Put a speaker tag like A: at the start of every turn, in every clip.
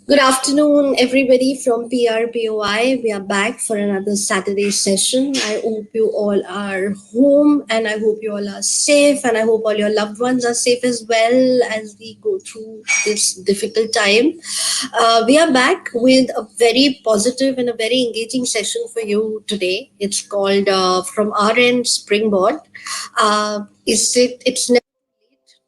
A: Good afternoon, everybody from PRPOI. We are back for another Saturday session. I hope you all are home and I hope you all are safe and I hope all your loved ones are safe as well as we go through this difficult time. We are back with a very positive and a very engaging session for you today. It's called From Our End Springboard. It's never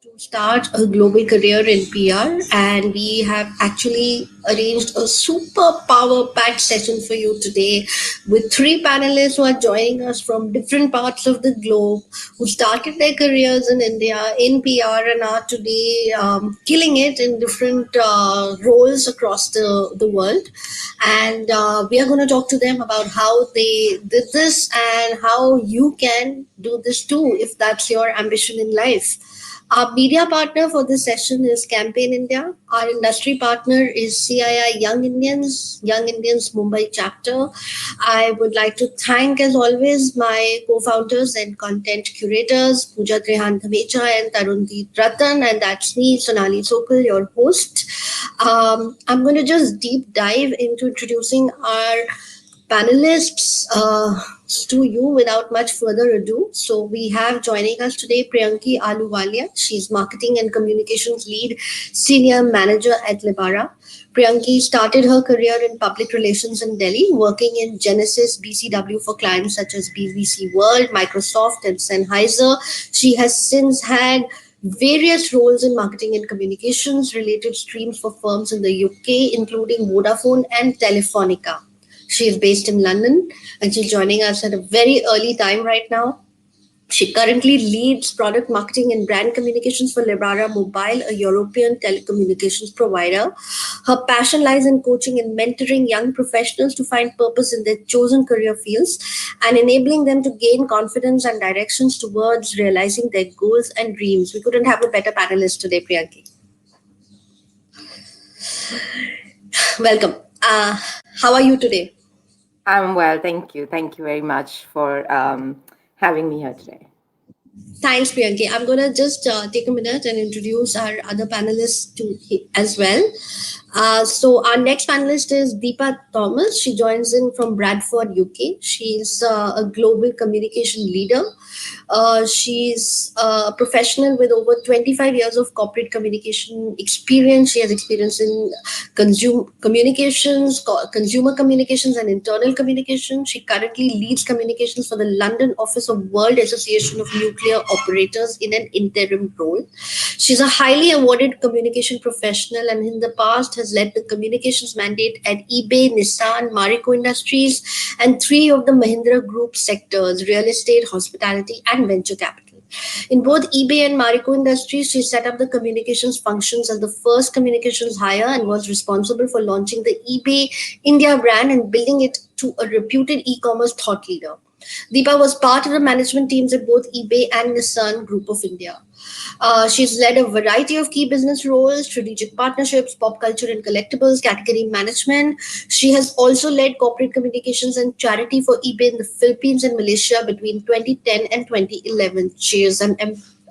A: to start a global career in PR, and we have actually arranged a super power packed session for you today with three panelists who are joining us from different parts of the globe who started their careers in India in PR and are today killing it in different roles across the world. And we are going to talk to them about how they did this and how you can do this too if that's your ambition in life. Our media partner for this session is Campaign India. Our industry partner is CII Young Indians Mumbai chapter. I would like to thank, as always, my co-founders and content curators, Pooja Trehan Dhamecha and Tarundeep Ratan, and that's me, Sonali Sokal, your host. I'm going to just deep dive into introducing our panelists to you without much further ado. So we have joining us today Priyanki Ahluwalia. She's Marketing and Communications Lead Senior Manager at Libara. Priyanki started her career in public relations in Delhi, working in Genesis BCW for clients such as BBC World, Microsoft, and Sennheiser. She has since had various roles in marketing and communications related streams for firms in the UK, including Vodafone and Telefonica. She is based in London and she's joining us at a very early time right now. She currently leads product marketing and brand communications for Libara Mobile, a European telecommunications provider. Her passion lies in coaching and mentoring young professionals to find purpose in their chosen career fields and enabling them to gain confidence and directions towards realizing their goals and dreams. We couldn't have a better panelist today, Priyanki. Welcome. How are you today?
B: I'm well, thank you. Thank you very much for having me here today.
A: Thanks, Priyanki. I'm going to just take a minute and introduce our other panelists as well. So our next panelist is Deepa Thomas. She joins in from Bradford, UK. She's a global communication leader. She's a professional with over 25 years of corporate communication experience. She has experience in consumer communications and internal communications. She currently leads communications for the London office of World Association of Nuclear Operators in an interim role. She's a highly awarded communication professional and in the past has led the communications mandate at eBay, Nissan, Marico Industries, and three of the Mahindra Group sectors, real estate, hospitality, and venture capital. In both eBay and Marico Industries, she set up the communications functions as the first communications hire and was responsible for launching the eBay India brand and building it to a reputed e-commerce thought leader. Deepa was part of the management teams at both eBay and Nissan Group of India. She's led a variety of key business roles, strategic partnerships, pop culture and collectibles, category management. She has also led corporate communications and charity for eBay in the Philippines and Malaysia between 2010 and 2011. She is an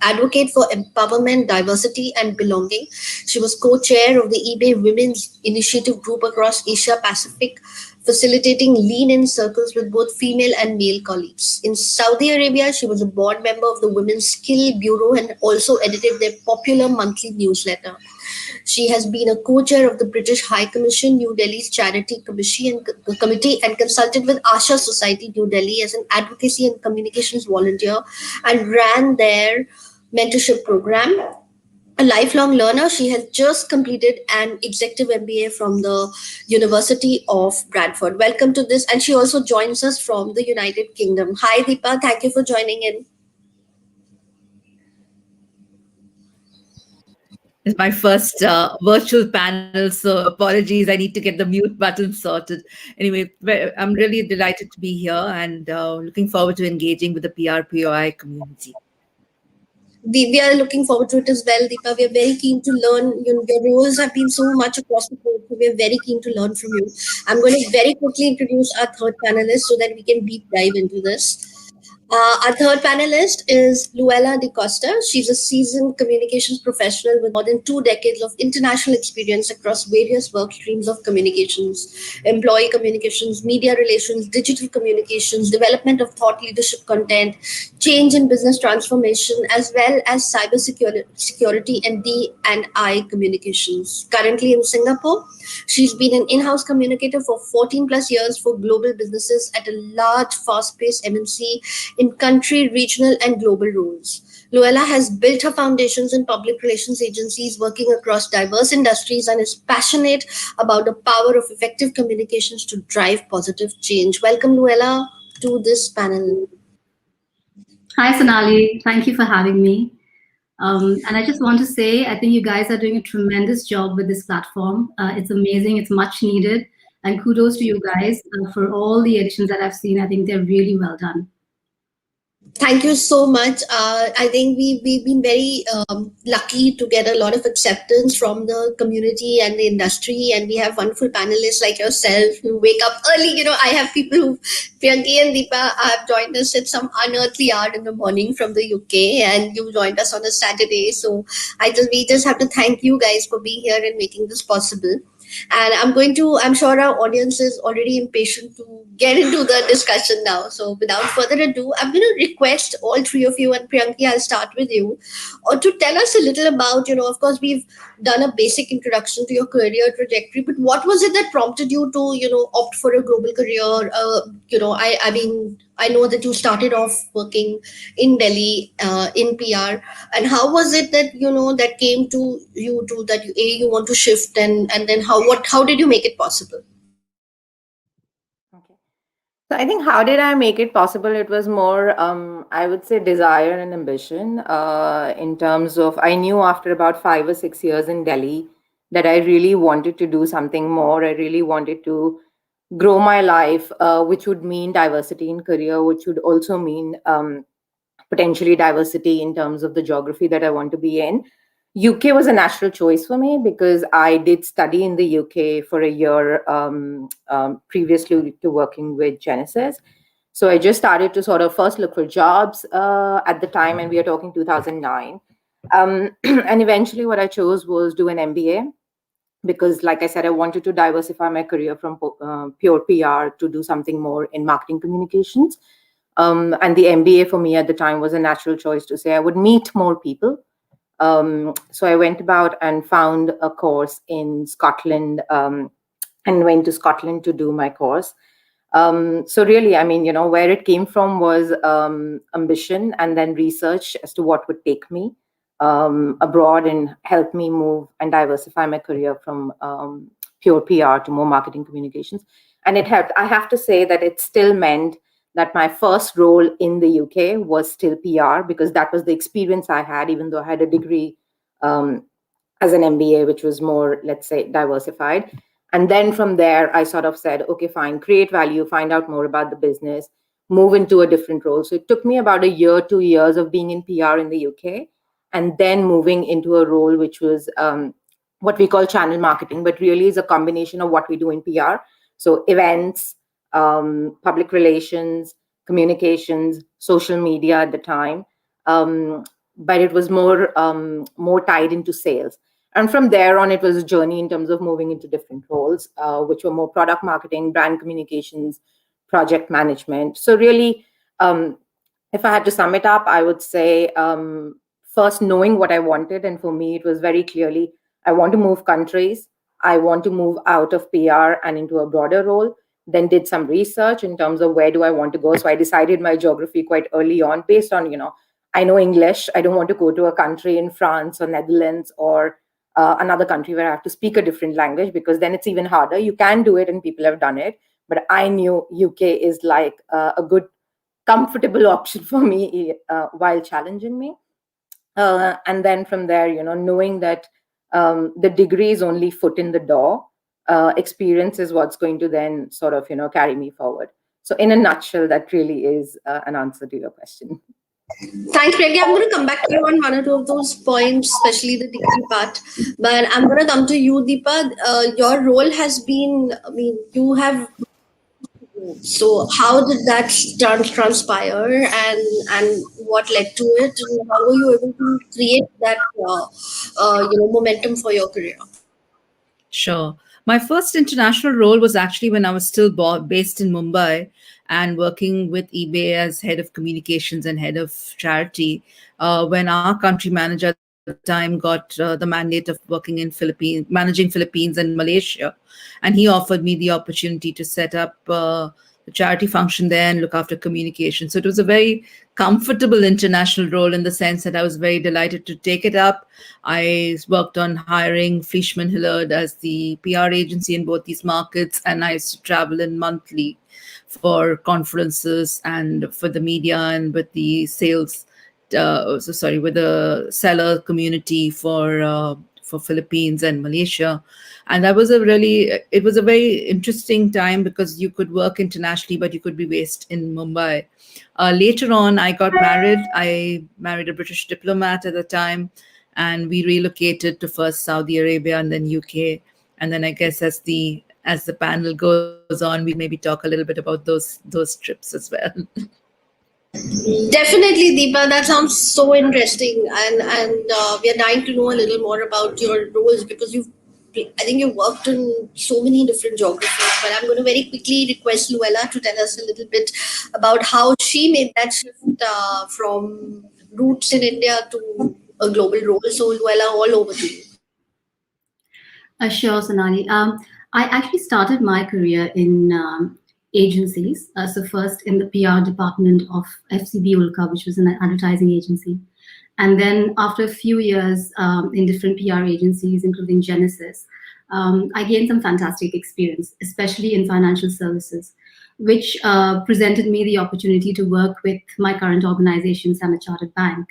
A: advocate for empowerment, diversity, and belonging. She was co-chair of the eBay Women's Initiative Group across Asia Pacific, facilitating lean-in circles with both female and male colleagues. In Saudi Arabia, she was a board member of the Women's Skill Bureau and also edited their popular monthly newsletter. She has been a co-chair of the British High Commission, New Delhi's Charity Committee, and consulted with Asha Society, New Delhi, as an advocacy and communications volunteer, and ran their mentorship program. A lifelong learner, she has just completed an executive MBA from the University of Bradford. Welcome to this, and she also joins us from the United Kingdom. Hi, Deepa. Thank you for joining in.
C: It's my first virtual panel, so apologies. I need to get the mute button sorted. Anyway, I'm really delighted to be here and looking forward to engaging with the PRPOI community.
A: We are looking forward to it as well, Deepa. We are very keen to learn. Your roles have been so much across the board, so we are very keen to learn from you. I'm going to very quickly introduce our third panelist so that we can deep dive into this. Our third panelist is Louella D'Costa. She's a seasoned communications professional with more than 2 decades of international experience across various work streams of communications, employee communications, media relations, digital communications, development of thought leadership content, change in business transformation, as well as security and D&I communications. Currently in Singapore, she's been an in-house communicator for 14 plus years for global businesses at a large, fast-paced MNC in country, regional, and global roles. Luella has built her foundations in public relations agencies working across diverse industries and is passionate about the power of effective communications to drive positive change. Welcome, Luella, to this panel.
D: Hi, Sonali. Thank you for having me. And I just want to say, I think you guys are doing a tremendous job with this platform. It's amazing. It's much needed. And kudos to you guys for all the editions that I've seen. I think they're really well done.
A: Thank you so much. I think we've been very lucky to get a lot of acceptance from the community and the industry, and we have wonderful panelists like yourself who wake up early. I have people who, Priyanki and Deepa, have joined us at some unearthly hour in the morning from the UK, and you joined us on a Saturday. So we just have to thank you guys for being here and making this possible. And I'm sure our audience is already impatient to get into the discussion now. So without further ado, I'm going to request all three of you, and Priyanki, I'll start with you, or to tell us a little about, of course, we've done a basic introduction to your career trajectory, but what was it that prompted you to, opt for a global career? I mean, I know that you started off working in Delhi in PR, and how was it that that came to you to that you want to shift, and then how did you make it possible?
B: Okay. So I think how did I make it possible? It was more, I would say, desire and ambition. In terms of, I knew after about 5 or 6 years in Delhi that I really wanted to do something more. I really wanted to grow my life, which would mean diversity in career, which would also mean potentially diversity in terms of the geography that I want to be in. UK was a natural choice for me because I did study in the UK for a year previously to working with Genesis. So I just started to sort of first look for jobs at the time, and we are talking 2009. And eventually what I chose was do an MBA because, like I said, I wanted to diversify my career from pure PR to do something more in marketing communications. And the MBA for me at the time was a natural choice to say I would meet more people. So I went about and found a course in Scotland and went to Scotland to do my course. So really, I mean, where it came from was ambition and then research as to what would take me abroad and help me move and diversify my career from pure PR to more marketing communications. And it helped. I have to say that it still meant that my first role in the UK was still PR because that was the experience I had, even though I had a degree as an MBA, which was more, let's say, diversified. And then from there, I sort of said, okay, fine, create value, find out more about the business, move into a different role. So it took me about a year, 2 years of being in PR in the UK, and then moving into a role which was what we call channel marketing, but really is a combination of what we do in PR. So events, public relations, communications, social media at the time. But it was more tied into sales. And from there on, it was a journey in terms of moving into different roles, which were more product marketing, brand communications, project management. So really, if I had to sum it up, I would say first knowing what I wanted. And for me, it was very clearly, I want to move countries. I want to move out of PR and into a broader role. Then did some research in terms of where do I want to go. So I decided my geography quite early on based on, I know English. I don't want to go to a country in France or Netherlands or another country where I have to speak a different language because then it's even harder. You can do it and people have done it. But I knew UK is like a good, comfortable option for me while challenging me. And then from there, knowing that the degree is only foot in the door, experience is what's going to then sort of, carry me forward. So in a nutshell, that really is an answer to your question.
A: Thanks, Priyanka. I'm going to come back to you on one or two of those points, especially the degree part. But I'm going to come to you, Deepa. Your role has been, I mean, you have So how did that transpire, and what led to it, and how were you able to create that momentum for your career?
C: Sure. My first international role was actually when I was still based in Mumbai and working with eBay as head of communications and head of charity. When our country manager at the time got the mandate of working in Philippines, managing Philippines and Malaysia, and he offered me the opportunity to set up the charity function there and look after communication. So it was a very comfortable international role in the sense that I was very delighted to take it up. I worked on hiring Fleishman Hillard as the PR agency in both these markets, and I used to travel in monthly for conferences and for the media and with the sales. With the seller community for Philippines and Malaysia, and that was it was a very interesting time because you could work internationally, but you could be based in Mumbai. Later on, I got married. I married a British diplomat at the time, and we relocated to first Saudi Arabia and then UK. And then I guess as the panel goes on, we can maybe talk a little bit about those trips as well.
A: Definitely, Deepa. That sounds so interesting, and we are dying to know a little more about your roles, because I think you've worked in so many different geographies. But I'm going to very quickly request Luella to tell us a little bit about how she made that shift from roots in India to a global role. So, Luella, all over to you.
D: Sure, Sonali. I actually started my career in agencies. So first in the PR department of FCB Ulka, which was an advertising agency. And then after a few years in different PR agencies, including Genesis, I gained some fantastic experience, especially in financial services, which presented me the opportunity to work with my current organization, Standard Chartered Bank.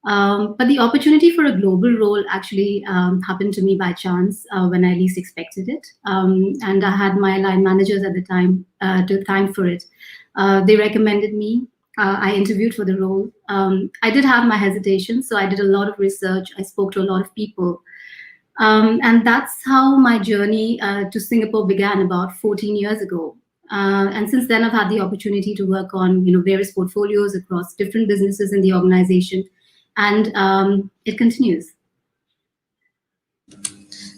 D: But the opportunity for a global role actually happened to me by chance when I least expected it. And I had my line managers at the time to thank for it. They recommended me. I interviewed for the role. I did have my hesitations, so I did a lot of research. I spoke to a lot of people. And that's how my journey to Singapore began about 14 years ago. And since then, I've had the opportunity to work on various portfolios across different businesses in the organization, and it continues.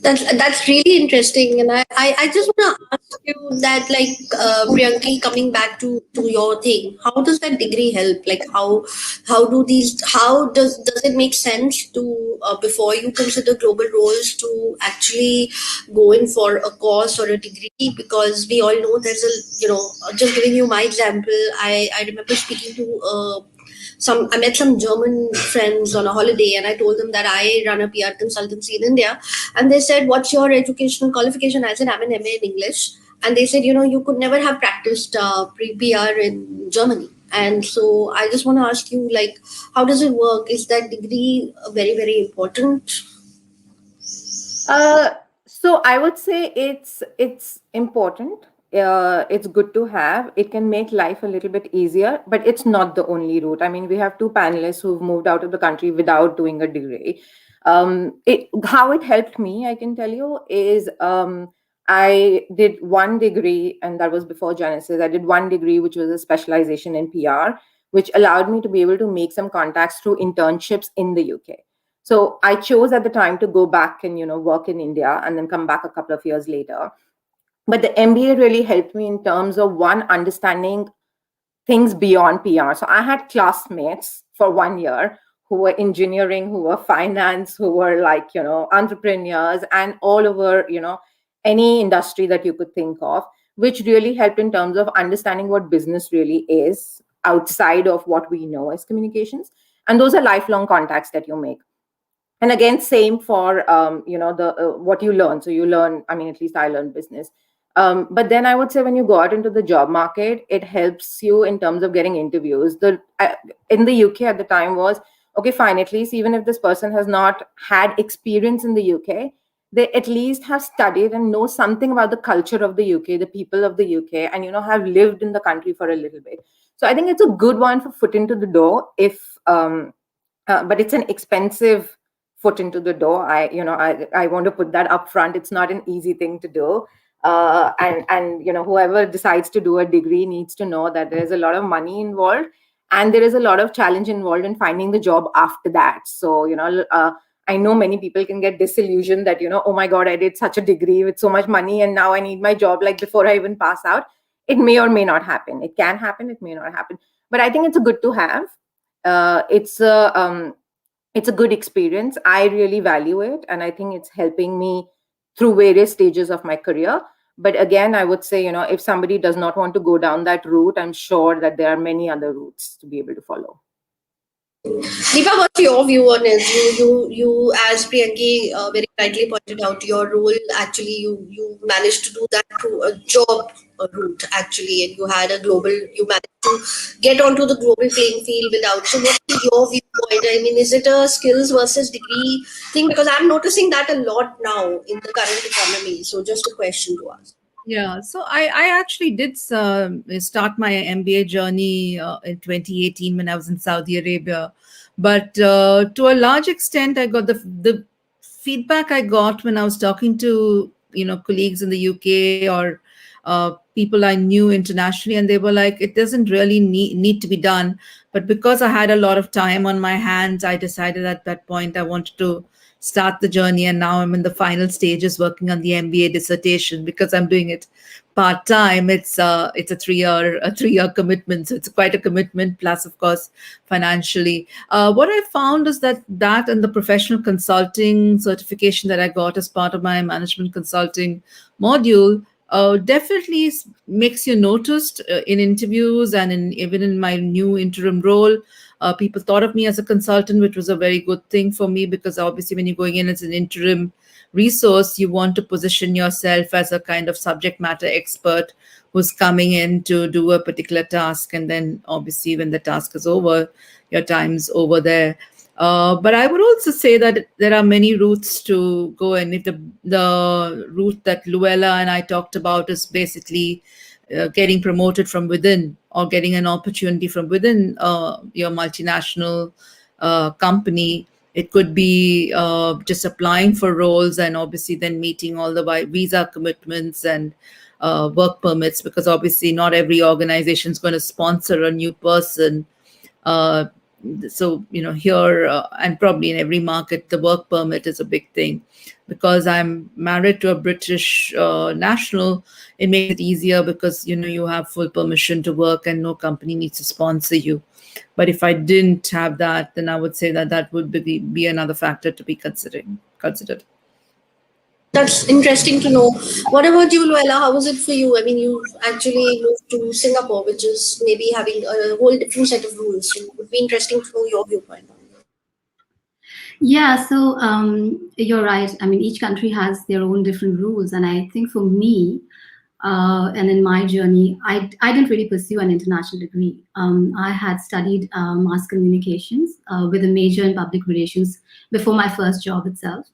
A: That's really interesting, and I just want to ask you that, like, Priyanki, coming back to your thing, how does that degree help? Like, how does it make sense to before you consider global roles to actually go in for a course or a degree? Because we all know there's just giving you my example, I remember speaking to I met some German friends on a holiday, and I told them that I run a PR consultancy in India, and they said, "What's your educational qualification?" I said, "I'm an MA in English," and they said, "You could never have practiced PR in Germany." And so I just want to ask you, like, how does it work? Is that degree very, very important?
B: So I would say it's important. It's good to have. It can make life a little bit easier, but it's not the only route. I mean, we have two panelists who've moved out of the country without doing a degree. How it helped me, I can tell you, is I did one degree, and that was before Genesis. I did one degree, which was a specialization in PR, which allowed me to be able to make some contacts through internships in the UK. So I chose at the time to go back and work in India and then come back a couple of years later. But the MBA really helped me in terms of one, understanding things beyond PR. So I had classmates for 1 year who were engineering, who were finance, who were like entrepreneurs, and all over any industry that you could think of, which really helped in terms of understanding what business really is outside of what we know as communications. And those are lifelong contacts that you make. And again, same for the what you learn. So you learn, I mean, at least I learned business. But then I would say when you go out into the job market, it helps you in terms of getting interviews. In the UK at the time was, okay, fine, at least even if this person has not had experience in the UK, they at least have studied and know something about the culture of the UK, the people of the UK, and have lived in the country for a little bit. So I think it's a good one for foot into the door. But it's an expensive foot into the door. I want to put that up front. It's not an easy thing to do. And whoever decides to do a degree needs to know that there is a lot of money involved, and there is a lot of challenge involved in finding the job after that. So I know many people can get disillusioned that oh my god, I did such a degree with so much money and now I need my job like before I even pass out. It may or may not happen. It can happen, it may not happen, but I think it's a good to have. It's a good experience. I really value it, and I think it's helping me through various stages of my career. But again, I would say, if somebody does not want to go down that route, I'm sure that there are many other routes to be able to follow.
A: Deepa, what's your view on it? You, as Priyanki very rightly pointed out, your role actually you managed to do that through a job route actually, and you had a global. You managed to get onto the global playing field without. So, what's your viewpoint? I mean, is it a skills versus degree thing? Because I'm noticing that a lot now in the current economy. So, just a question to ask.
C: Yeah, so I actually did start my MBA journey in 2018 when I was in Saudi Arabia. But to a large extent, I got the feedback I got when I was talking to colleagues in the UK or people I knew internationally, and they were like, it doesn't really need to be done. But because I had a lot of time on my hands, I decided at that point I wanted to start the journey, and now I'm in the final stages working on the MBA dissertation because I'm doing it part time. It's a 3 year commitment, so it's quite a commitment. Plus, of course, financially, what I found is that and the professional consulting certification that I got as part of my management consulting module definitely makes you noticed in interviews and even in my new interim role. People thought of me as a consultant, which was a very good thing for me because obviously when you're going in as an interim resource, you want to position yourself as a kind of subject matter expert who's coming in to do a particular task. And then obviously when the task is over, your time's over there. But I would also say that there are many routes to go. And if the route that Luella and I talked about is basically getting promoted from within or getting an opportunity from within your multinational company. It could be just applying for roles and obviously then meeting all the visa commitments and work permits, because obviously not every organization is going to sponsor a new person. So here and probably in every market, the work permit is a big thing. Because I'm married to a British national, it makes it easier because you have full permission to work and no company needs to sponsor you. But if I didn't have that, then I would say that would be another factor to be considered.
A: That's interesting to know. What about you, Luella? How was it for you? I mean, you actually moved to Singapore, which is maybe having a whole different set of rules. So it would be interesting to know your viewpoint on it.
D: Yeah, so you're right. I mean, each country has their own different rules. And I think for me, and in my journey, I didn't really pursue an international degree. I had studied mass communications with a major in public relations before my first job itself.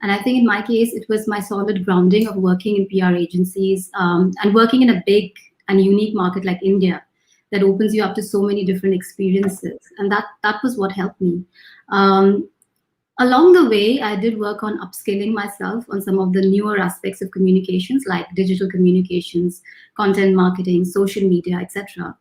D: And I think in my case, it was my solid grounding of working in PR agencies and working in a big and unique market like India that opens you up to so many different experiences. And that was what helped me. Along the way, I did work on upskilling myself on some of the newer aspects of communications, like digital communications, content marketing, social media, etc.,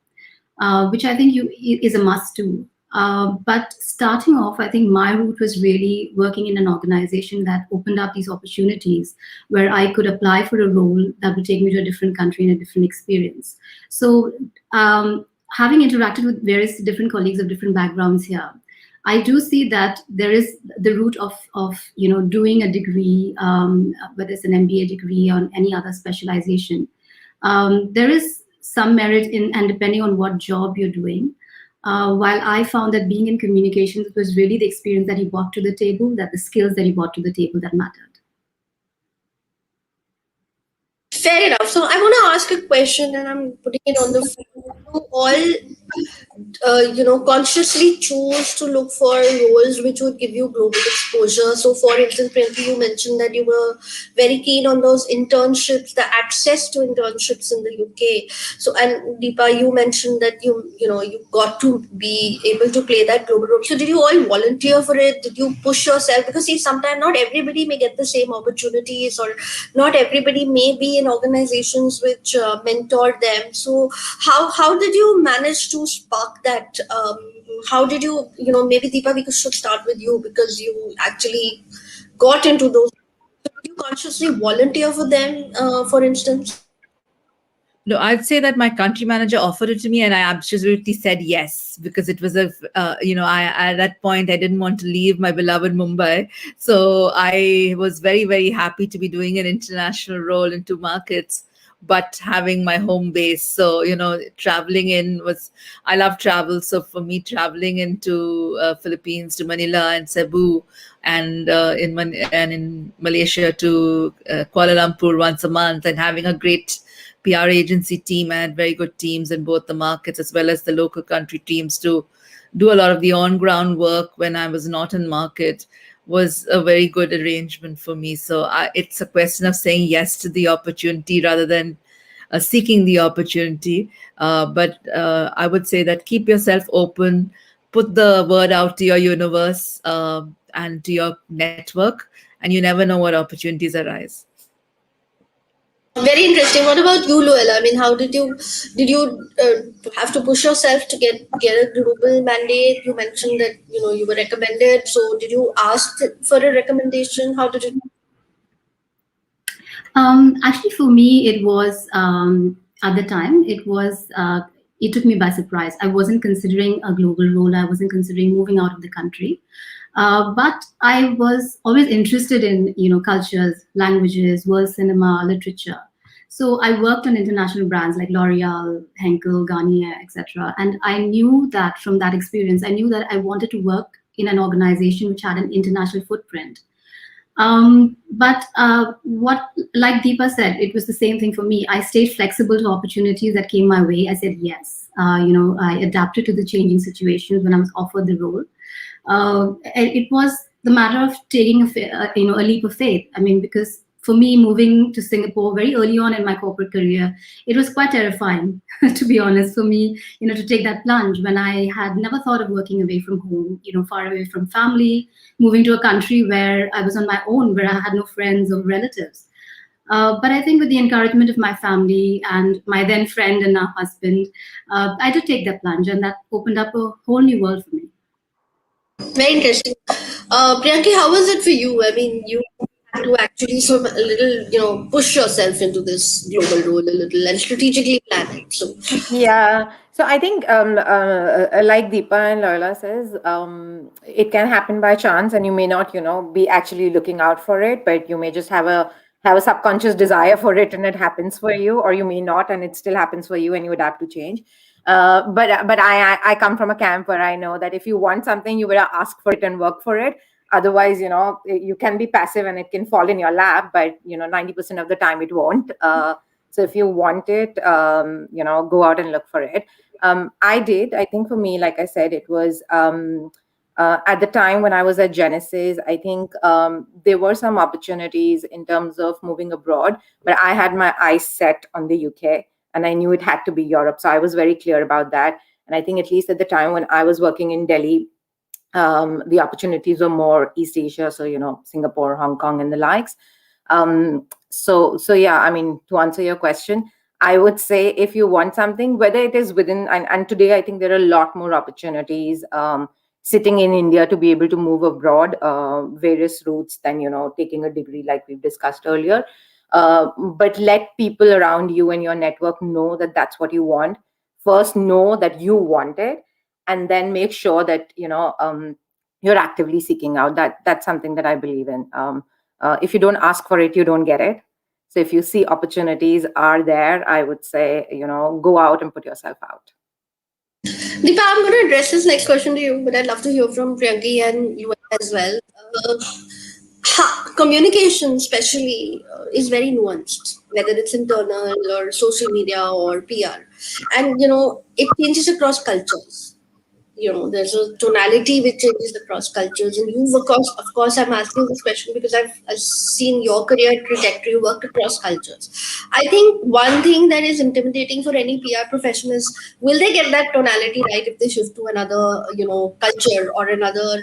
D: which I think is a must do. But starting off, I think my route was really working in an organization that opened up these opportunities where I could apply for a role that would take me to a different country and a different experience. So having interacted with various different colleagues of different backgrounds here, I do see that there is the route of doing a degree, whether it's an MBA degree or any other specialization. There is some merit in, and depending on what job you're doing. While I found that being in communications was really the experience that he brought to the table, that the skills that he brought to the table that mattered.
A: Fair enough. So I want to ask a question, and I'm putting it on the floor. consciously choose to look for roles which would give you global exposure? So, for instance, Priyanki, you mentioned that you were very keen on those internships, the access to internships in the UK. So, and Deepa, you mentioned that you got to be able to play that global role. So, did you all volunteer for it? Did you push yourself? Because see, sometimes not everybody may get the same opportunities, or not everybody may be in organizations which mentor them. So, how did you manage to spark that? How did maybe Deepa, we should start with you because you actually got into those. Did you consciously volunteer for them, for instance?
C: No, I'd say that my country manager offered it to me, and I absolutely said yes because it was I at that point I didn't want to leave my beloved Mumbai, so I was very very happy to be doing an international role in two markets, but having my home base. So traveling in was I love travel, so for me traveling into Philippines to Manila and Cebu, and in Malaysia to Kuala Lumpur once a month, and having a great PR agency team. I had very good teams in both the markets as well as the local country teams to do a lot of the on ground work when I was not in market was a very good arrangement for me. So it's a question of saying yes to the opportunity rather than seeking the opportunity. But I would say that keep yourself open, put the word out to your universe and to your network, and you never know what opportunities arise.
A: Very interesting. What about you, Luella? I mean, how did you have to push yourself to get a global mandate? You mentioned that you were recommended. So, did you ask for a recommendation? How did it?
D: Actually, for me, it was at the time. It took me by surprise. I wasn't considering a global role. I wasn't considering moving out of the country. But I was always interested in cultures, languages, world cinema, literature. So I worked on international brands like L'Oreal, Henkel, Garnier, etc. And I knew that from that experience, I knew that I wanted to work in an organization which had an international footprint. But what, like Deepa said, it was the same thing for me. I stayed flexible to opportunities that came my way. I said yes. I adapted to the changing situations when I was offered the role. It was the matter of taking a leap of faith. I mean, because for me, moving to Singapore very early on in my corporate career, it was quite terrifying, to be honest, for me, to take that plunge when I had never thought of working away from home, far away from family, moving to a country where I was on my own, where I had no friends or relatives. But I think with the encouragement of my family and my then friend and now husband, I did take that plunge, and that opened up a whole new world for me.
A: Very interesting. Priyanki, how was it for you? I mean, you had to actually sort of a little, push yourself into this global role a little and strategically plan it. So,
B: Yeah. So I think, like Deepa and Loyola says, it can happen by chance, and you may not, be actually looking out for it, but you may just have a subconscious desire for it, and it happens for you, or you may not, and it still happens for you, and you adapt to change. But I come from a camp where I know that if you want something, you better ask for it and work for it. Otherwise, you can be passive and it can fall in your lap, but 90% of the time it won't. So if you want it, go out and look for it. I did. I think for me, like I said, it was at the time when I was at Genesis, I think there were some opportunities in terms of moving abroad, but I had my eyes set on the UK and I knew it had to be Europe. So I was very clear about that. And I think at least at the time when I was working in Delhi, the opportunities were more East Asia. So, Singapore, Hong Kong and the likes. So yeah, I mean, to answer your question, I would say if you want something, whether it is within, and today I think there are a lot more opportunities sitting in India to be able to move abroad, various routes than, taking a degree like we've discussed earlier. But let people around you and your network know that that's what you want. First, know that you want it, and then make sure that, you're actively seeking out. That's something that I believe in. If you don't ask for it, you don't get it. So if you see opportunities are there, I would say, go out and put yourself out.
A: Deepa, I'm going to address this next question to you, but I'd love to hear from Priyanki and you as well. Communication, especially, is very nuanced, whether it's internal or social media or PR, and it changes across cultures. there's a tonality which changes across cultures. And you've, of course, I'm asking this question because I've seen your career trajectory. You worked across cultures. I think one thing that is intimidating for any PR professional is, will they get that tonality right if they shift to another, culture or another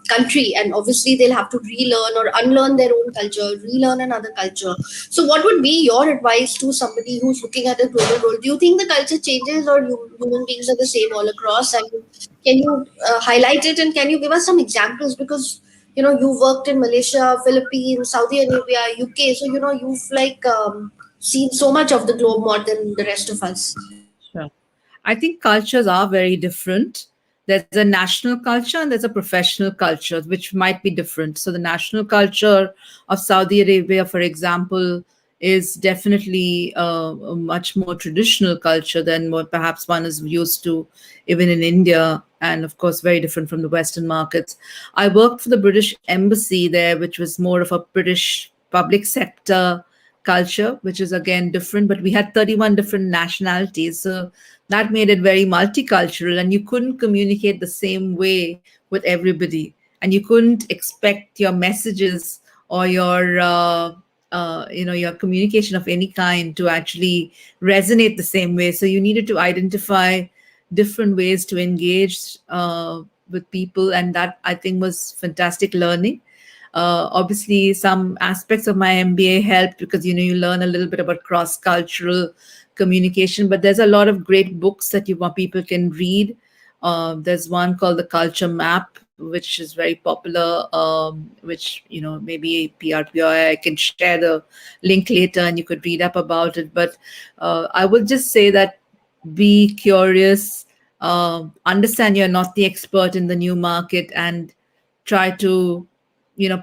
A: country? And obviously they'll have to relearn or unlearn their own culture, relearn another culture. So what would be your advice to somebody who's looking at a global role? Do you think the culture changes, or human beings are the same all across? And can you highlight it, and can you give us some examples? Because you worked in Malaysia, Philippines, Saudi Arabia, UK, so you've seen so much of the globe more than the rest of us.
C: Sure. I think cultures are very different. There's a national culture and there's a professional culture, which might be different. So, the national culture of Saudi Arabia, for example, is definitely a much more traditional culture than what perhaps one is used to, even in India, and of course, very different from the Western markets. I worked for the British Embassy there, which was more of a British public sector culture, which is again different, but we had 31 different nationalities. So that made it very multicultural, and you couldn't communicate the same way with everybody. And you couldn't expect your messages or your communication of any kind to actually resonate the same way. So you needed to identify different ways to engage with people, and that I think was fantastic learning. Obviously, some aspects of my MBA helped because you learn a little bit about cross-cultural communication. But there's a lot of great books that people can read. There's one called The Culture Map, which is very popular. Which maybe PRPOI, I can share the link later, and you could read up about it. But I would just say that be curious, understand you're not the expert in the new market, and try to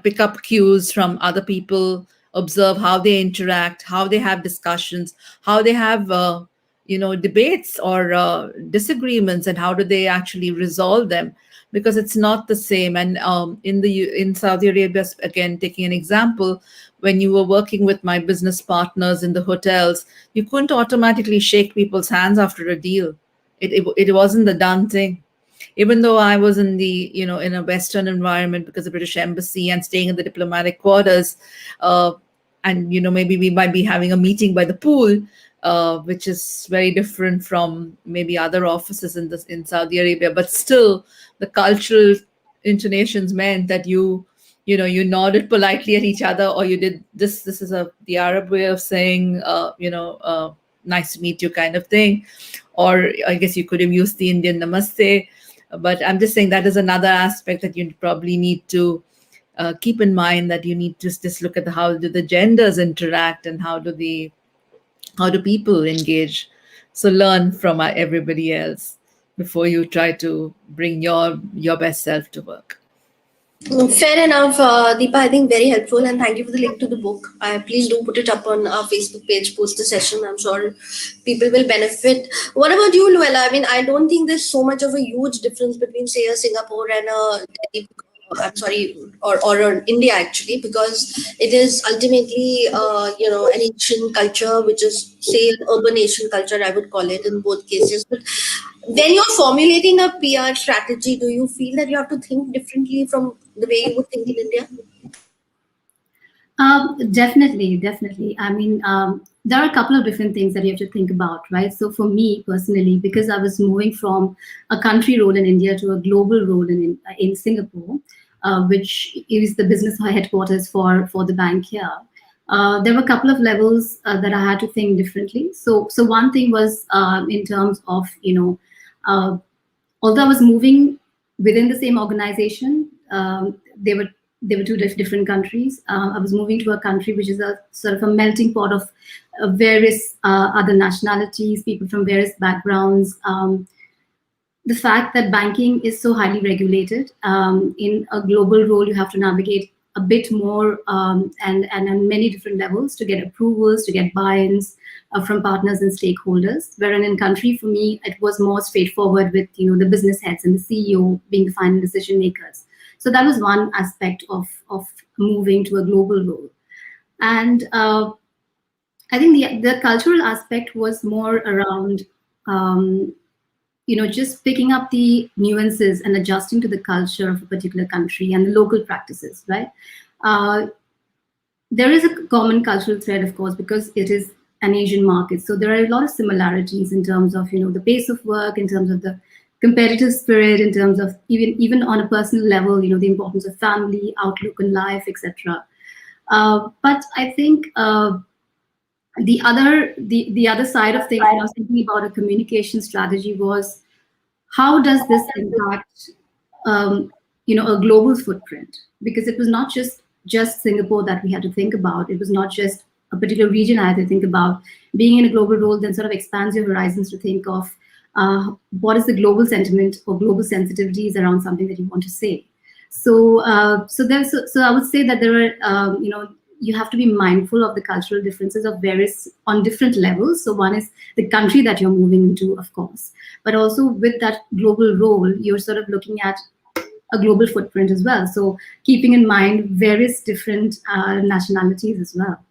C: pick up cues from other people, observe how they interact, how they have discussions, how they have debates or disagreements, and how do they actually resolve them, because it's not the same. And in Saudi Arabia, again, taking an example, when you were working with my business partners in the hotels, you couldn't automatically shake people's hands after a deal. It wasn't the done thing. Even though I was in in a Western environment because of the British Embassy and staying in the diplomatic quarters, and maybe we might be having a meeting by the pool, which is very different from maybe other offices in Saudi Arabia, but still the cultural intonations meant that you nodded politely at each other, or you did this. This is the Arab way of saying nice to meet you kind of thing, or I guess you could have used the Indian namaste. But I'm just saying that is another aspect that you probably need to keep in mind, that you need to just look at how do the genders interact, and how do people engage. So learn from everybody else before you try to bring your best self to work.
A: Fair enough, Deepa. I think very helpful, and thank you for the link to the book. Please do put it up on our Facebook page post the session. I'm sure people will benefit. What about you, Luella? I mean, I don't think there's so much of a huge difference between, say, a Singapore and a Delhi. I'm sorry, or India actually, because it is ultimately an Asian culture, which is, say, an urban Asian culture, I would call it in both cases. But when you're formulating a PR strategy, do you feel that you have to think differently from the way you would think in India?
D: Definitely, definitely. I mean, there are a couple of different things that you have to think about, right? So for me personally, because I was moving from a country role in India to a global role in Singapore, which is the business headquarters for the bank here. There were a couple of levels that I had to think differently. So one thing was in terms of, although I was moving within the same organization, they were two different countries. I was moving to a country which is a sort of a melting pot of various other nationalities, people from various backgrounds. The fact that banking is so highly regulated, in a global role, you have to navigate a bit more and on many different levels to get approvals, to get buy-ins from partners and stakeholders. Wherein in country, for me, it was more straightforward with the business heads and the CEO being the final decision makers. So that was one aspect of moving to a global role. And I think the cultural aspect was more around just picking up the nuances and adjusting to the culture of a particular country and the local practices, right? Uh, there is a common cultural thread, of course, because it is an Asian market. So there are a lot of similarities in terms of, the pace of work, in terms of the competitive spirit, in terms of even on a personal level, the importance of family, outlook on life, etc. But I think the other side of things, when I was thinking about a communication strategy, was how does this impact a global footprint? Because it was not just Singapore that we had to think about. It was not just a particular region I had to think about. Being in a global role then sort of expands your horizons to think of what is the global sentiment or global sensitivities around something that you want to say. So so I would say that there are you have to be mindful of the cultural differences of various on different levels. So one is the country that you're moving into, of course, but also with that global role, you're sort of looking at a global footprint as well. So keeping in mind various different nationalities as well.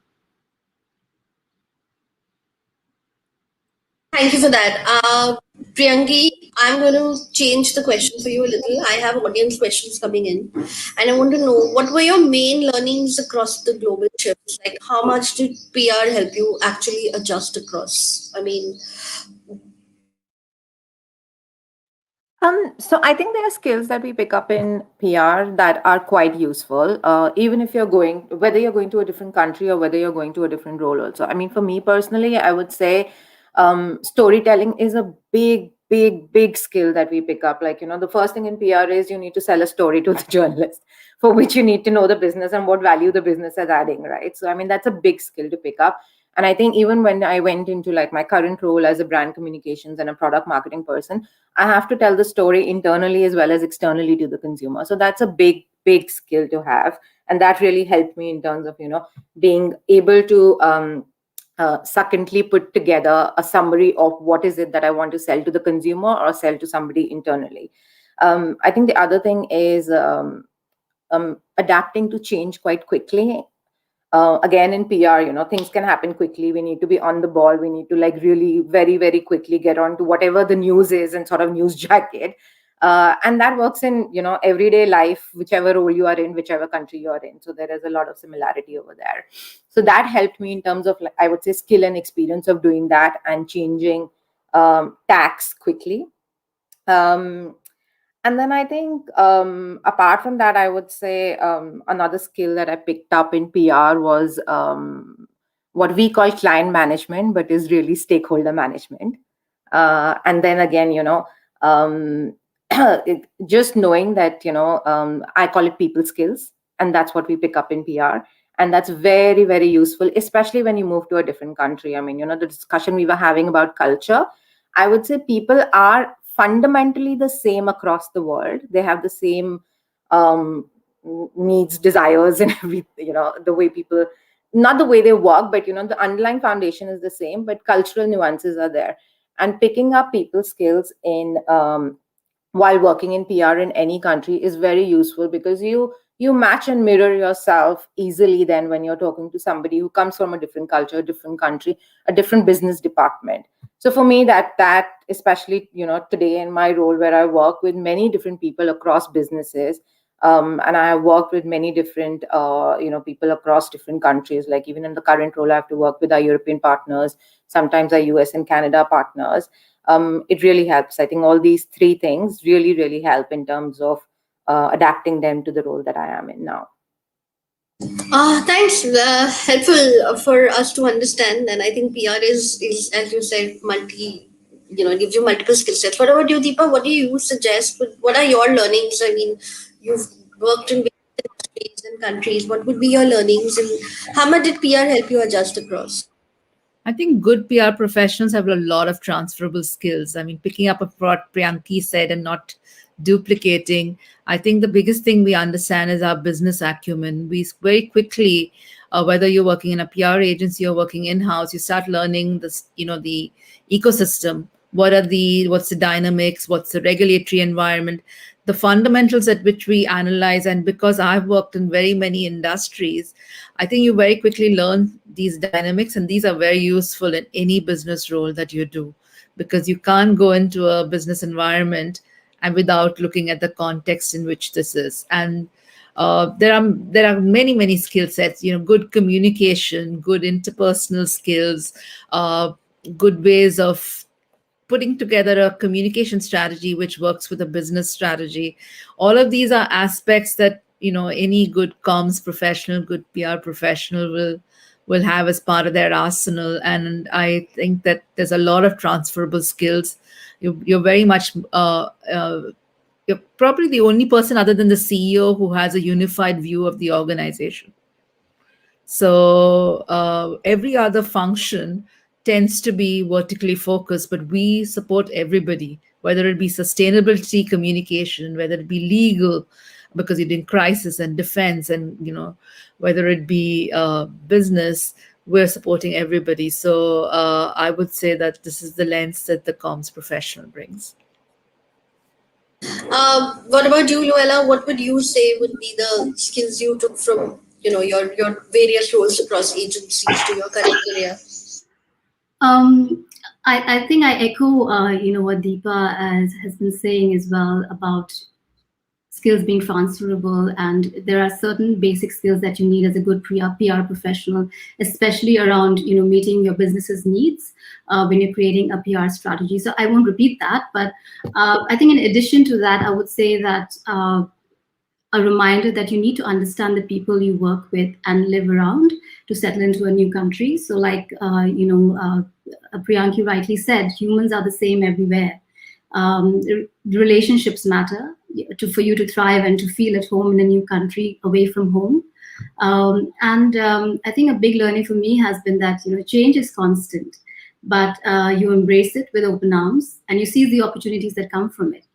A: Thank you for that. Priyanki, I'm going to change the question for you a little. I have audience questions coming in, and I want to know what were your main learnings across the global shifts? Like, how much did PR help you actually adjust across? I mean,
B: So I think there are skills that we pick up in PR that are quite useful, even if whether you're going to a different country or whether you're going to a different role also. I mean, for me personally, I would say storytelling is a big skill that we pick up. Like, the first thing in PR is you need to sell a story to the journalist, for which you need to know the business and what value the business is adding, right? So, I mean, that's a big skill to pick up. And I think even when I went into like my current role as a brand communications and a product marketing person, I have to tell the story internally as well as externally to the consumer. So that's a big skill to have. And that really helped me in terms of, being able to succinctly put together a summary of what is it that I want to sell to the consumer or sell to somebody internally. I think the other thing is adapting to change quite quickly. Again, in PR, things can happen quickly. We need to be on the ball. We need to like really very quickly get on to whatever the news is and sort of news jacket. And that works in, everyday life, whichever role you are in, whichever country you're in. So there is a lot of similarity over there. So that helped me in terms of, like, I would say, skill and experience of doing that and changing tax quickly. And then I think, apart from that, I would say another skill that I picked up in PR was what we call client management, but is really stakeholder management. And then again, just knowing that, I call it people skills, and that's what we pick up in PR. And that's very useful, especially when you move to a different country. I mean, the discussion we were having about culture, I would say people are fundamentally the same across the world. They have the same needs, desires, and the way people, not the way they work, but the underlying foundation is the same, but cultural nuances are there. And picking up people skills in while working in PR in any country is very useful, because you match and mirror yourself easily then when you're talking to somebody who comes from a different culture, a different country, a different business department. So for me, that especially today in my role, where I work with many different people across businesses, and I have worked with many different people across different countries. Like even in the current role, I have to work with our European partners, sometimes our US and Canada partners. It really helps. I think all these three things really help in terms of adapting them to the role that I am in now.
A: Thanks. Helpful for us to understand. And I think PR is as you said, it gives you multiple skill sets. What about you, Deepa? What do you suggest? What are your learnings? I mean, you've worked in various industries and countries. What would be your learnings, and how much did PR help you adjust across?
C: I think good PR professionals have a lot of transferable skills. I mean, picking up what Priyanki said and not duplicating. I think the biggest thing we understand is our business acumen. We very quickly, whether you're working in a PR agency or working in-house, you start learning this, the ecosystem what's the dynamics, what's the regulatory environment, the fundamentals at which we analyze. And because I've worked in very many industries, I think you very quickly learn these dynamics, and these are very useful in any business role that you do, because you can't go into a business environment and without looking at the context in which this is. And there are many skill sets, good communication, good interpersonal skills, uh, good ways of putting together a communication strategy which works with a business strategy. All of these are aspects that any good comms professional, good PR professional will have as part of their arsenal. And I think that there's a lot of transferable skills. You're very much you're probably the only person other than the CEO who has a unified view of the organization. So every other function tends to be vertically focused, but we support everybody, whether it be sustainability communication, whether it be legal, because you're doing crisis and defense, and whether it be business, we're supporting everybody. So I would say that this is the lens that the comms professional brings.
A: What about you, Luella? What would you say would be the skills you took from your various roles across agencies to your current career?
D: I think I echo, what Deepa has been saying as well about skills being transferable, and there are certain basic skills that you need as a good PR professional, especially around meeting your business's needs when you're creating a PR strategy. So I won't repeat that, but I think in addition to that, I would say that a reminder that you need to understand the people you work with and live around to settle into a new country. So like Priyanki rightly said, humans are the same everywhere. Relationships matter for you to thrive and to feel at home in a new country away from home. I think a big learning for me has been that change is constant, but you embrace it with open arms and you seize the opportunities that come from it.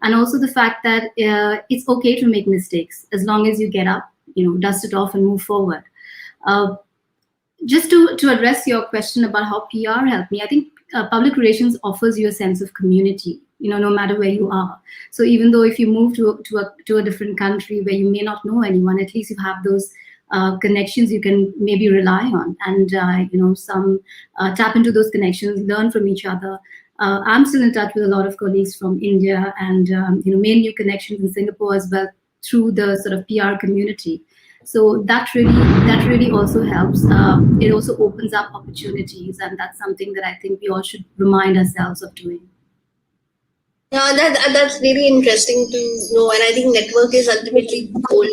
D: And also the fact that it's okay to make mistakes as long as you get up, dust it off and move forward. Just to address your question about how PR helped me, I think public relations offers you a sense of community, no matter where you are. So even though if you move to a different country where you may not know anyone, at least you have those connections you can maybe rely on, and tap into those connections, learn from each other. I'm still in touch with a lot of colleagues from India, and made new connections in Singapore as well through the sort of PR community. So that really also helps. It also opens up opportunities, and that's something that I think we all should remind ourselves of doing.
A: Yeah, that's really interesting to know, and I think network is ultimately gold,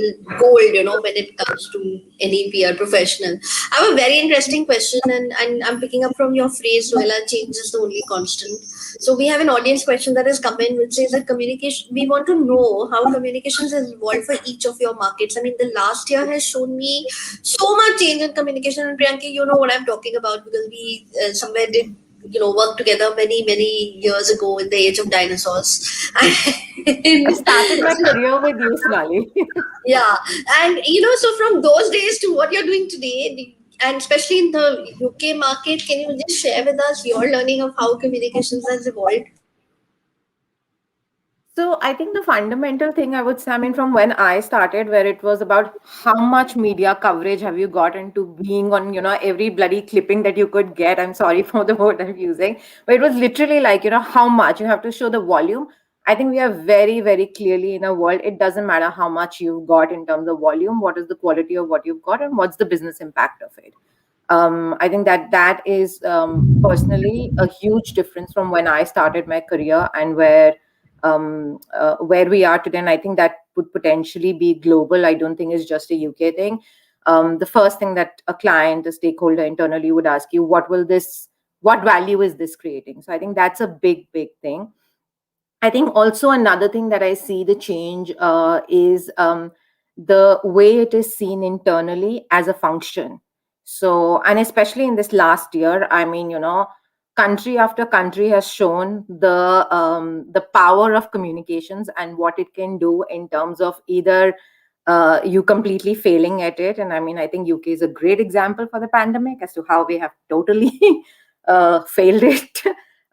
A: when it comes to any PR professional. I have a very interesting question, and I'm picking up from your phrase, Luella, change is the only constant. So we have an audience question that has come in, which says that communication. We want to know how communications has evolved for each of your markets. I mean, the last year has shown me so much change in communication, and Priyanki, you know what I'm talking about, because we somewhere did work together many years ago in the age of dinosaurs.
B: I started my career with you, Sonali.
A: Yeah, and so from those days to what you're doing today, and especially in the UK market, can you just share with us your learning of how communications has evolved?
B: So I think the fundamental thing I would say, I mean, from when I started, where it was about how much media coverage have you got into being on, every bloody clipping that you could get. I'm sorry for the word I'm using, but it was literally like, how much you have to show the volume. I think we are very, very clearly in a world. It doesn't matter how much you've got in terms of volume, what is the quality of what you've got, and what's the business impact of it. I think that is personally a huge difference from when I started my career and where we are today. And I think that would potentially be global. I don't think it's just a UK thing. The first thing that a client, a stakeholder internally would ask you, what value is this creating? So I think that's a big thing. I think also another thing that I see the change is the way it is seen internally as a function. So, and especially in this last year, I mean, country after country has shown the power of communications and what it can do in terms of either you completely failing at it. And I mean, I think UK is a great example for the pandemic as to how we have totally failed it.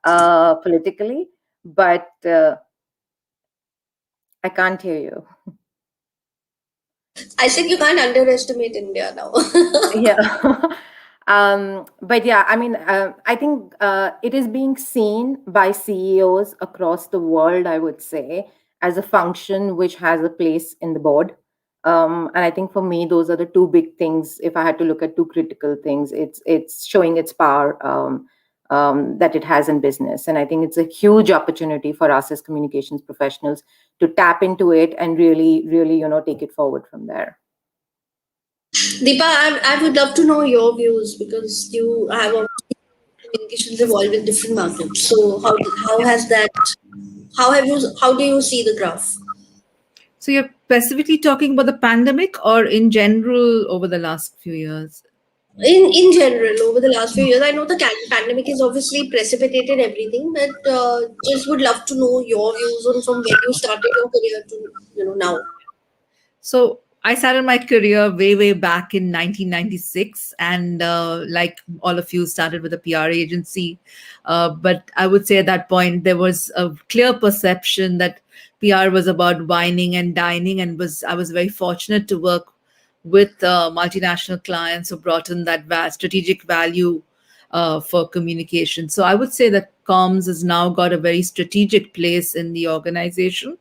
B: politically, but I can't hear you.
A: I said you can't underestimate India now.
B: Yeah. But yeah, I mean, I think it is being seen by CEOs across the world, I would say, as a function which has a place in the board. And I think for me, those are the two big things. If I had to look at two critical things, it's showing its power that it has in business. And I think it's a huge opportunity for us as communications professionals to tap into it and really, really, take it forward from there.
A: Deepa, I would love to know your views because you have communications evolved in different markets. So how has that? How do you see the graph?
C: So you're specifically talking about the pandemic or in general over the last few years?
A: In general, over the last few years, I know the pandemic has obviously precipitated everything, but just would love to know your views on from when you started your career to now.
C: So I started my career way back in 1996, and like all of you, started with a PR agency. But I would say at that point there was a clear perception that PR was about wining and dining, and I was very fortunate to work with multinational clients who brought in that strategic value for communication. So I would say that comms has now got a very strategic place in the organization.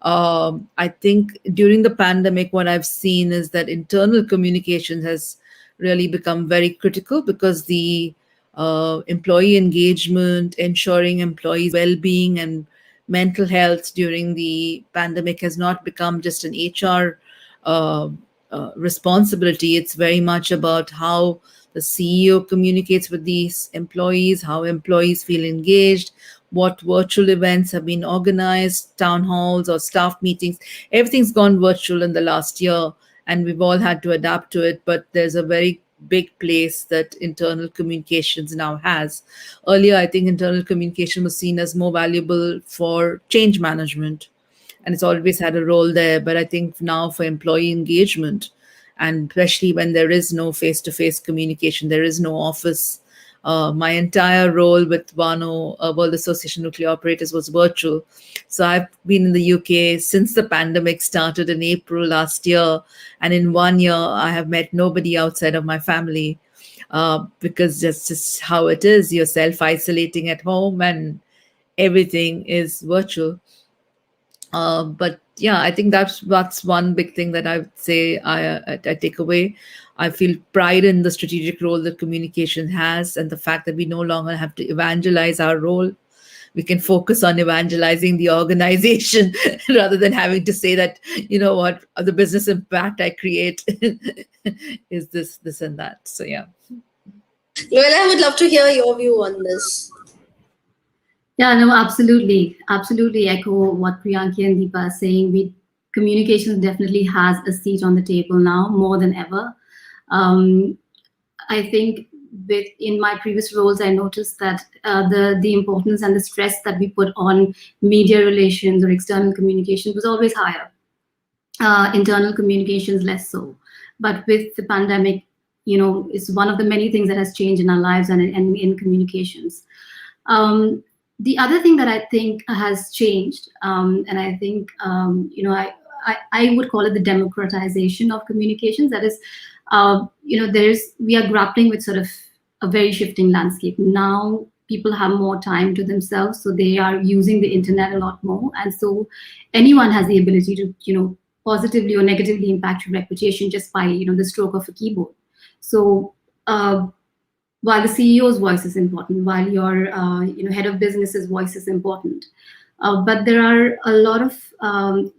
C: I think during the pandemic, what I've seen is that internal communication has really become very critical because the employee engagement, ensuring employees' well being and mental health during the pandemic has not become just an HR uh, responsibility. It's very much about how the CEO communicates with these employees, how employees feel engaged, what virtual events have been organized, town halls or staff meetings. Everything's gone virtual in the last year, and we've all had to adapt to it. But there's a very big place that internal communications now has. Earlier, I think internal communication was seen as more valuable for change management, and it's always had a role there. But I think now for employee engagement, and especially when there is no face-to-face communication, there is no office. My entire role with WANO, World Association of Nuclear Operators, was virtual. So I've been in the UK since the pandemic started in April last year. And in 1 year, I have met nobody outside of my family because that's just how it is. You're self-isolating at home and everything is virtual. But yeah, I think that's one big thing that I would say I take away. I feel pride in the strategic role that communication has, and the fact that we no longer have to evangelize our role. We can focus on evangelizing the organization rather than having to say that, what the business impact I create is this, and that. So yeah.
A: Luella, I would love to hear your view on this.
D: Yeah, no, absolutely. Absolutely echo what Priyanki and Deepa are saying. Communications definitely has a seat on the table now more than ever. I think in my previous roles, I noticed that the importance and the stress that we put on media relations or external communications was always higher. Internal communications less so. But with the pandemic, it's one of the many things that has changed in our lives and in communications. The other thing that I think has changed, and I think I would call it the democratization of communications. That is, we are grappling with sort of a very shifting landscape. Now people have more time to themselves, so they are using the internet a lot more, and so anyone has the ability to positively or negatively impact your reputation just by the stroke of a keyboard. So while the CEO's voice is important, while your head of business's voice is important, but there are a lot of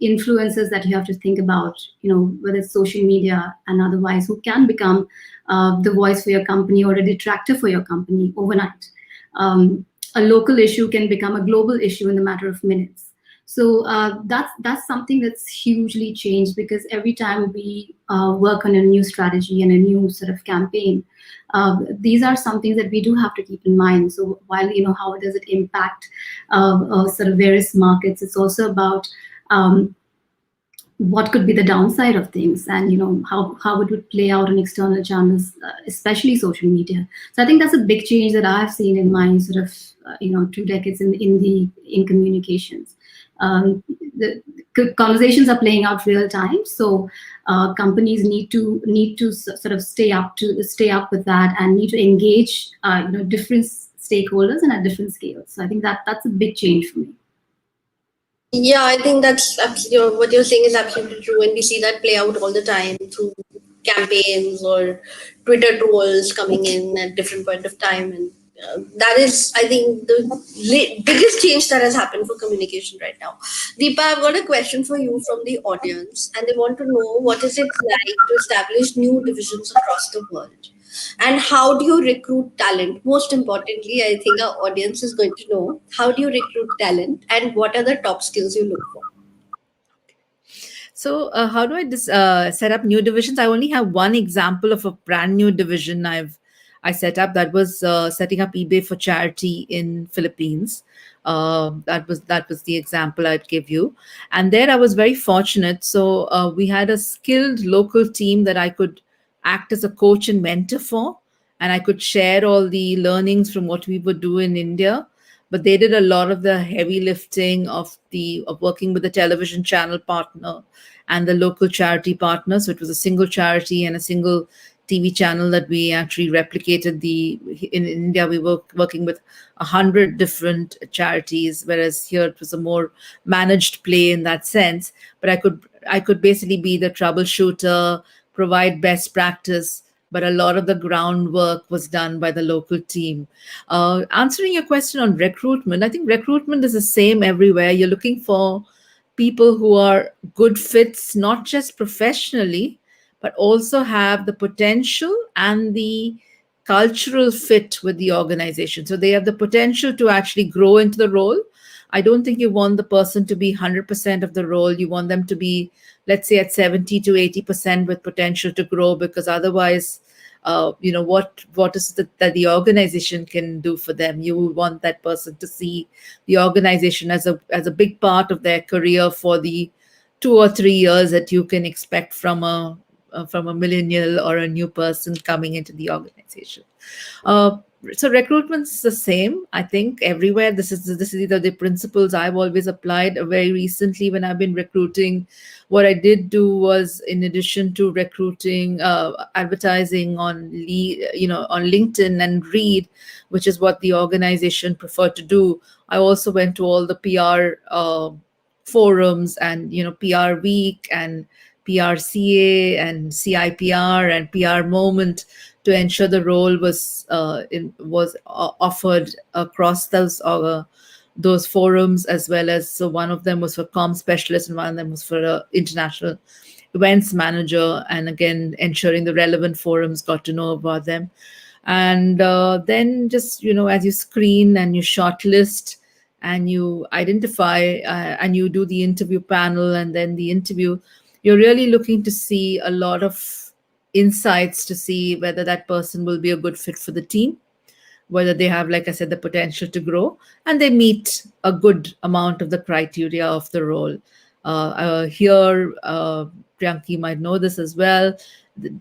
D: influencers that you have to think about, whether it's social media and otherwise, who can become the voice for your company or a detractor for your company overnight. A local issue can become a global issue in the matter of minutes. So that's something that's hugely changed, because every time we work on a new strategy and a new sort of campaign, these are some things that we do have to keep in mind. So while how does it impact sort of various markets, it's also about what could be the downside of things, and how it would play out on external channels, especially social media. So I think that's a big change that I've seen in my sort of 2 decades in communications. The conversations are playing out real time, so companies need to sort of stay up with that, and need to engage different stakeholders and at different scales. So I think that's a big change for me.
A: Yeah, I think that's what you're saying is absolutely true, and we see that play out all the time through campaigns or Twitter trolls coming in at different point of time, and that is, I think, the biggest change that has happened for communication right now. Deepa, I've got a question for you from the audience, and they want to know what is it like to establish new divisions across the world, and how do you recruit talent? Most importantly, I think our audience is going to know, how do you recruit talent and what are the top skills you look for?
C: So, how do I set up new divisions? I only have one example of a brand new division I set up. That was setting up eBay for charity in Philippines. That was the example I'd give you. And there I was very fortunate. So we had a skilled local team that I could act as a coach and mentor for, and I could share all the learnings from what we would do in India. But they did a lot of the heavy lifting of working with the television channel partner and the local charity partner. So it was a single charity and a single TV channel that we actually replicated. In India we were working with 100 different charities, whereas here it was a more managed play in that sense. But I could basically be the troubleshooter, provide best practice, but a lot of the groundwork was done by the local team. Answering your question on recruitment, I think recruitment is the same everywhere. You're looking for people who are good fits, not just professionally, but also have the potential and the cultural fit with the organization. So they have the potential to actually grow into the role. I don't think you want the person to be 100% of the role. You want them to be, let's say, at 70 to 80% with potential to grow, because otherwise, what is that the organization can do for them. You want that person to see the organization as a big part of their career for the 2 or 3 years that you can expect from a millennial or a new person coming into the organization. Uh, so recruitment's the same, I think, everywhere. This is either the principles I've always applied. Very recently, when I've been recruiting, what I did do was, in addition to recruiting, advertising on LinkedIn and Read, which is what the organization preferred to do. I also went to all the PR forums and PR Week and PRCA and CIPR and PR Moment to ensure the role was offered across those forums, as well as, so one of them was for comm specialist and one of them was for international events manager, and again ensuring the relevant forums got to know about them. And then just as you screen and you shortlist and you identify and you do the interview panel and then the interview, you're really looking to see a lot of insights to see whether that person will be a good fit for the team, whether they have, like I said, the potential to grow, and they meet a good amount of the criteria of the role. Here, Priyanki might know this as well.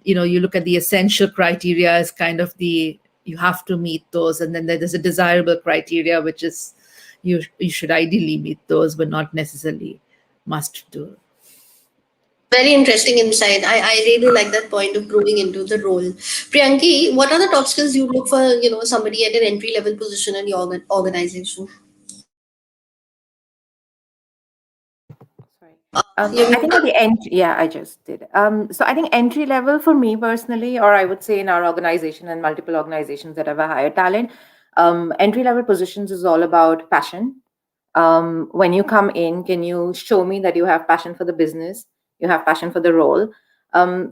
C: You look at the essential criteria as kind of you have to meet those, and then there's a desirable criteria, which is you should ideally meet those, but not necessarily must do.
A: Very interesting insight. I really like that point of growing into the role. Priyanki, what are the top skills you look for, somebody at an entry level position in your organization?
B: Sorry.
A: You
B: I think at the end, yeah, I just did. So I think entry level for me personally, or I would say in our organization and multiple organizations that have a higher talent, entry level positions is all about passion. When you come in, can you show me that you have passion for the business, you have passion for the role?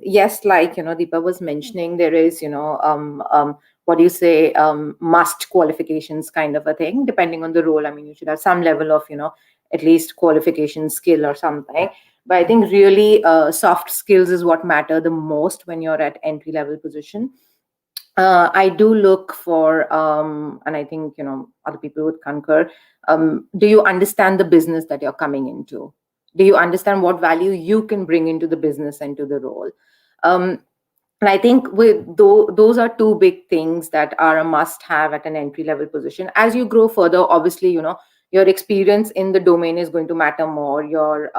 B: Yes, like Deepa was mentioning, there is what do you say, must qualifications kind of a thing, depending on the role. I mean, you should have some level of at least qualification skill or something. But I think really soft skills is what matter the most when you're at entry level position. I do look for, and I think other people would concur. Do you understand the business that you're coming into? Do you understand what value you can bring into the business and to the role? And I think those are two big things that are a must-have at an entry-level position. As you grow further, obviously, your experience in the domain is going to matter more. Your,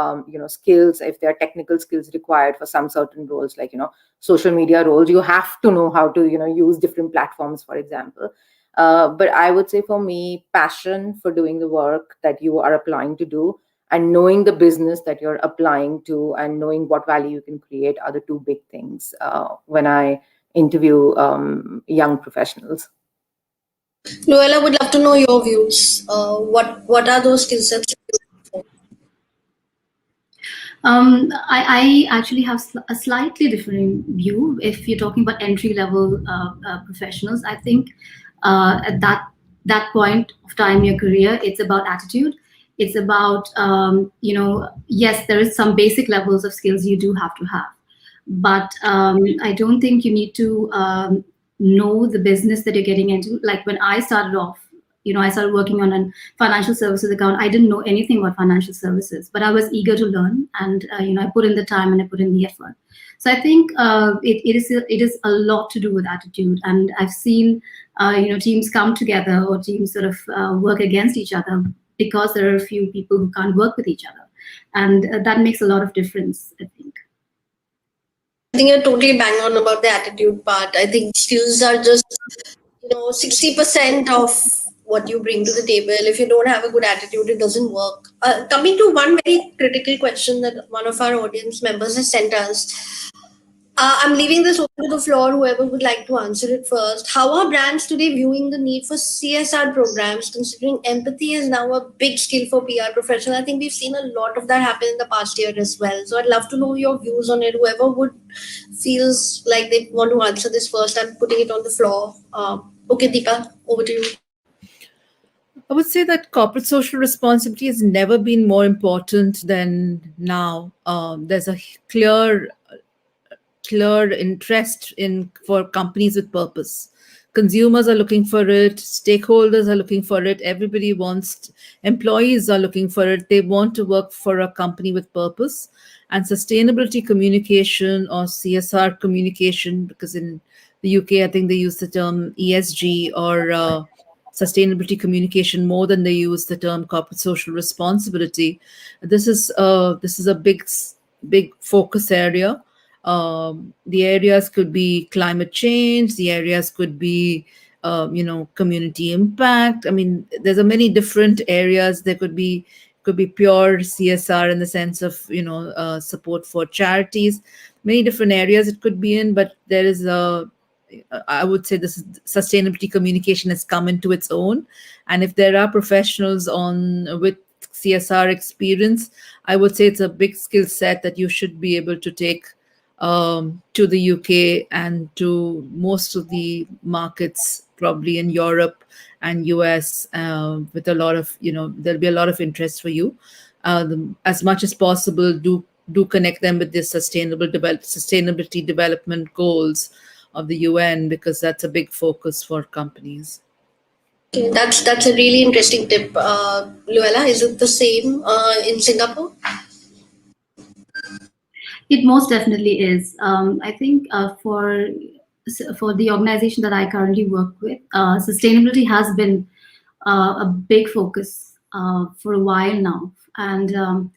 B: skills, if there are technical skills required for some certain roles, like, social media roles, you have to know how to, use different platforms, for example. But I would say for me, passion for doing the work that you are applying to do, and knowing the business that you're applying to, and knowing what value you can create, are the two big things when I interview young professionals.
A: Luella, would love to know your views. What are those skill sets?
D: I actually have a slightly different view. If you're talking about entry-level professionals, I think at that point of time in your career, it's about attitude. It's about, yes, there is some basic levels of skills you do have to have. But I don't think you need to know the business that you're getting into. Like when I started off, I started working on a financial services account. I didn't know anything about financial services, but I was eager to learn, and I put in the time and I put in the effort. So I think it is a lot to do with attitude, and I've seen teams come together, or teams sort of work against each other because there are a few people who can't work with each other, and that makes a lot of difference, I think.
A: I think you're totally bang on about the attitude part. I think skills are just 60% of what you bring to the table. If you don't have a good attitude, it doesn't work. Coming to one very critical question that one of our audience members has sent us. I'm leaving this open to the floor, whoever would like to answer it first. How are brands today viewing the need for CSR programs, considering empathy is now a big skill for PR professionals? I think we've seen a lot of that happen in the past year as well. So I'd love to know your views on it. Whoever feels like they want to answer this first, I'm putting it on the floor. Okay, Deepa, over to you.
C: I would say that corporate social responsibility has never been more important than now. There's a clear interest for companies with purpose. Consumers are looking for it, stakeholders are looking for it, employees are looking for it. They want to work for a company with purpose. And sustainability communication, or CSR communication, because in the UK, I think they use the term ESG or sustainability communication more than they use the term corporate social responsibility. This is a big focus area. The areas could be climate change. The areas could be, community impact. I mean, there's a many different areas. There could be pure CSR in the sense of support for charities. Many different areas it could be in, but there is I would say this sustainability communication has come into its own. And if there are professionals with CSR experience, I would say it's a big skill set that you should be able to take to the UK and to most of the markets, probably in Europe and US, with a lot of, there'll be a lot of interest for you. As much as possible, do connect them with the sustainability development goals of the UN, because that's a big focus for companies.
A: Okay, that's a really interesting tip. Luella, is it the same in Singapore?
D: It most definitely is. I think for the organization that I currently work with, sustainability has been a big focus for a while now, and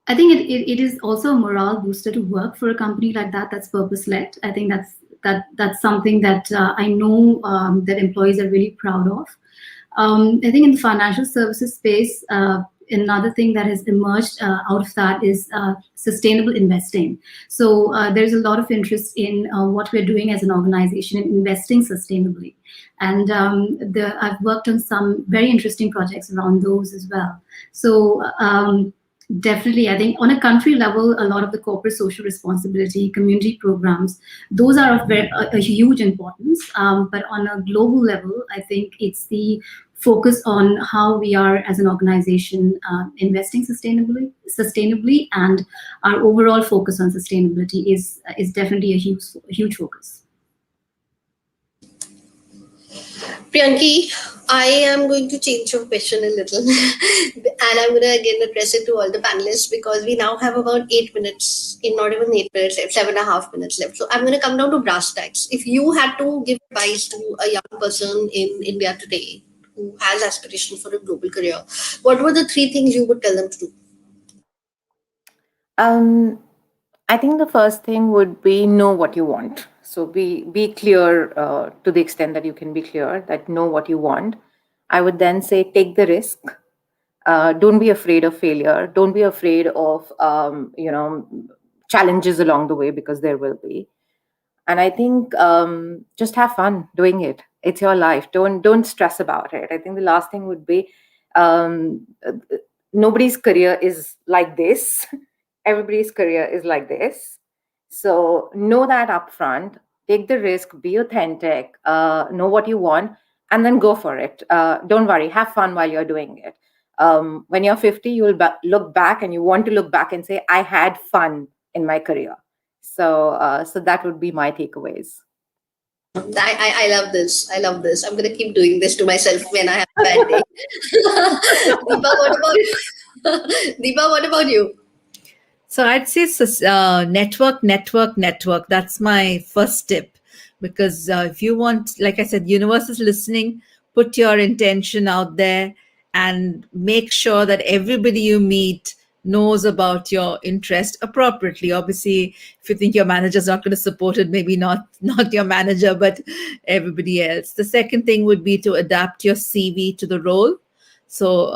D: I think it is also a morale booster to work for a company like that that's purpose-led. I think that's something that I know that employees are really proud of. I think in the financial services space, another thing that has emerged out of that is sustainable investing. So there's a lot of interest in what we're doing as an organization in investing sustainably. And I've worked on some very interesting projects around those as well. So definitely, I think on a country level, a lot of the corporate social responsibility, community programs, those are of a huge importance. But on a global level, I think it's the focus on how we are as an organization investing sustainably, and our overall focus on sustainability is definitely a huge focus.
A: Priyanki, I am going to change your question a little and I'm going to again address it to all the panelists because we now have about 8 minutes, in not even 8 minutes left, 7.5 minutes left. So I'm going to come down to brass tacks. If you had to give advice to a young person in India today who has aspiration for a global career, what were the three things you would tell them to do?
B: Um, I think the first thing would be know what you want. So be clear to the extent that you can be clear that know what you want. I would then say take the risk. Don't be afraid of failure. Don't be afraid of challenges along the way because there will be. And I think just have fun doing it. It's your life. Don't stress about it. I think the last thing would be um, uh, nobody's career is like this. Everybody's career is like this. So know that upfront. Take the risk. Be authentic. Know what you want, and then go for it. Don't worry. Have fun while you're doing it. When you're 50, you'll look back, and you want to look back and say, "I had fun in my career." So that would be my takeaways.
A: I love this. I love this. I'm going to keep doing this to myself when I have a bad day. Deepa, what about you? Deepa, what about you?
C: So I'd say network, network, network. That's my first tip. Because if you want, like I said, universe is listening, put your intention out there and make sure that everybody you meet knows about your interest appropriately. Obviously, if you think your manager's not going to support it, maybe not your manager, but everybody else. The second thing would be to adapt your CV to the role. So,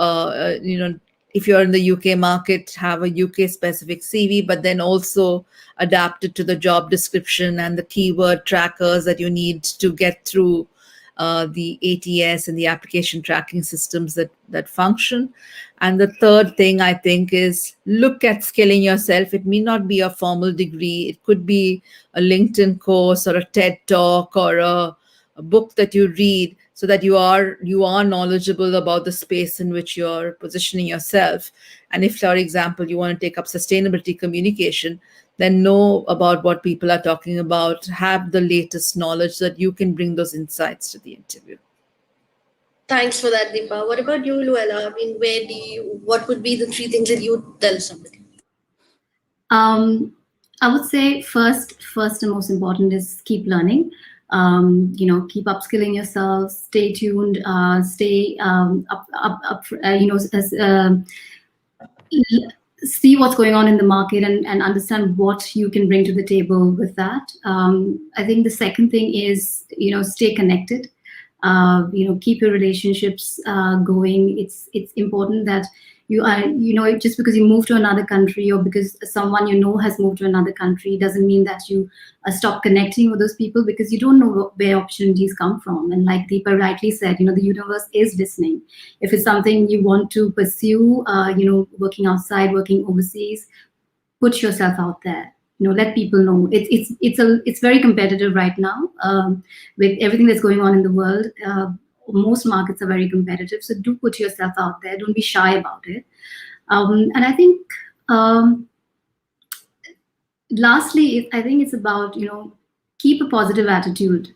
C: if you're in the UK market, have a UK specific CV, but then also adapt it to the job description and the keyword trackers that you need to get through the ATS and the application tracking systems that function. And the third thing I think is look at skilling yourself. It may not be a formal degree. It could be a LinkedIn course or a TED talk or a book that you read so that you are knowledgeable about the space in which you're positioning yourself. And if, for example, you want to take up sustainability communication, then know about what people are talking about, have the latest knowledge so that you can bring those insights to the interview.
A: Thanks for that, Deepa. What about you, Luella? I mean, what would be the three things that you would tell somebody?
D: I would say first and most important is keep learning. Keep upskilling yourself. Stay tuned. Stay up. See what's going on in the market and understand what you can bring to the table with that. I think the second thing is stay connected. Keep your relationships going. It's important that you are just because you move to another country or because someone has moved to another country doesn't mean that you stop connecting with those people, because you don't know where opportunities come from. And like Deepa rightly said, the universe is listening. If it's something you want to pursue, working outside, working overseas, put yourself out there. Let people know. It's very competitive right now, with everything that's going on in the world. Most markets are very competitive, so do put yourself out there. Don't be shy about it. And I think lastly, I think it's about keep a positive attitude.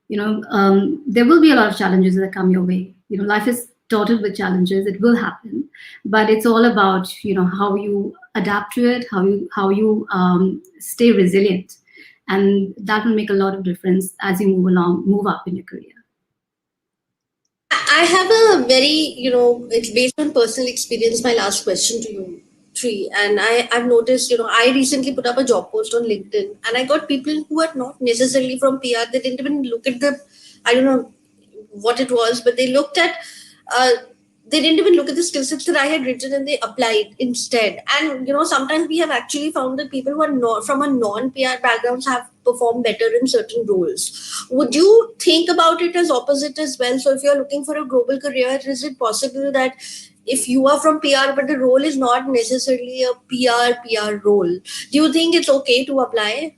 D: There will be a lot of challenges that come your way. Life is dotted with challenges. It will happen, but it's all about how you adapt to it, how you stay resilient, and that will make a lot of difference as you move up in your career.
A: I have a very, it's based on personal experience, my last question to you three. And I've noticed, I recently put up a job post on LinkedIn and I got people who are not necessarily from PR. They didn't even look at I don't know what it was, but they looked at, they didn't even look at the skill sets that I had written and they applied instead. And, sometimes we have actually found that people who are not from a non-PR backgrounds have performed better in certain roles. Would you think about it as opposite as well? So if you're looking for a global career, is it possible that if you are from PR, but the role is not necessarily a PR role, do you think it's okay to apply?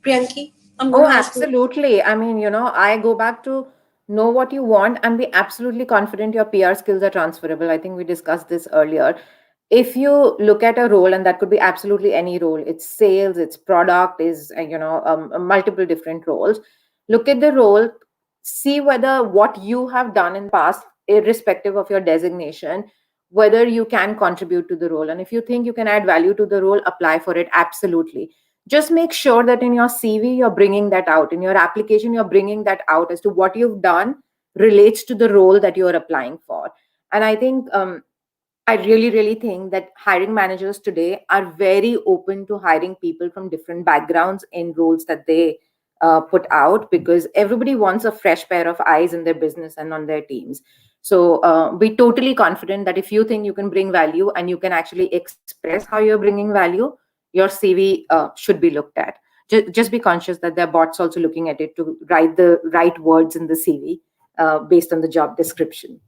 A: Priyanki, I'm going
B: Oh,
A: to ask you.
B: absolutely. I mean, I go back to know what you want and be absolutely confident your PR skills are transferable. I think we discussed this earlier. If you look at a role, and that could be absolutely any role, it's sales, it's product, is multiple different roles. Look at the role, see whether what you have done in the past, irrespective of your designation, whether you can contribute to the role. And if you think you can add value to the role, apply for it. Absolutely. Just make sure that in your CV, you're bringing that out. In your application, you're bringing that out as to what you've done relates to the role that you're applying for. And I think I really, really think that hiring managers today are very open to hiring people from different backgrounds in roles that they put out, because everybody wants a fresh pair of eyes in their business and on their teams. So be totally confident that if you think you can bring value and you can actually express how you're bringing value, your CV should be looked at. Just be conscious that there are bots also looking at it to write the right words in the CV based on the job description.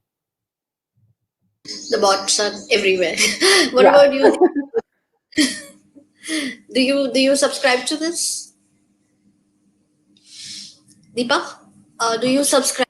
A: The bots are everywhere. What
B: Yeah.
A: about you? Do you subscribe to this, Deepa? Do you subscribe?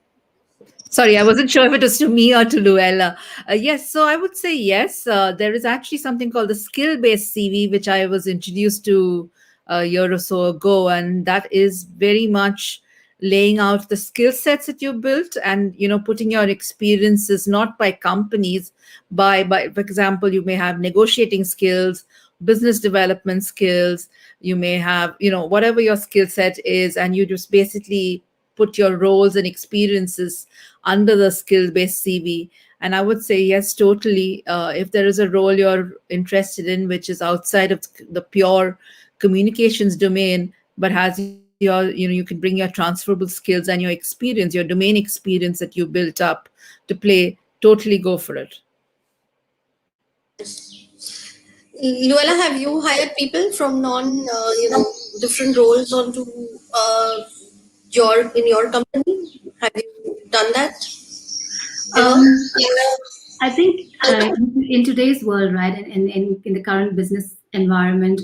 C: Sorry, I wasn't sure if it was to me or to Luella. Yes, so I would say yes. There is actually something called the skill-based CV, which I was introduced to a year or so ago, and that is very much laying out the skill sets that you built, and putting your experiences not by companies, by for example, you may have negotiating skills, business development skills, you may have whatever your skill set is, and you just basically put your roles and experiences under the skill-based CV. And I would say yes, totally. If there is a role you're interested in which is outside of the pure communications domain, but has you can bring your transferable skills and your experience, your domain experience that you built up to play, totally go for it.
A: Luella, have you hired people from different roles onto in your company? Have you done that?
D: I think in today's world, right, in the current business environment,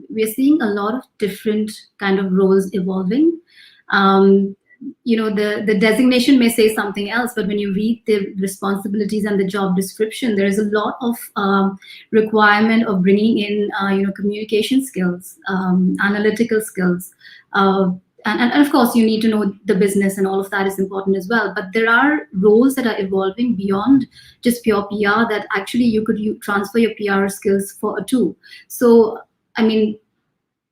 D: we're seeing a lot of different kind of roles evolving. The designation may say something else, but when you read the responsibilities and the job description, there is a lot of requirement of bringing in communication skills, analytical skills, and of course you need to know the business, and all of that is important as well. But there are roles that are evolving beyond just pure PR that actually you could transfer your PR skills for too. So I mean,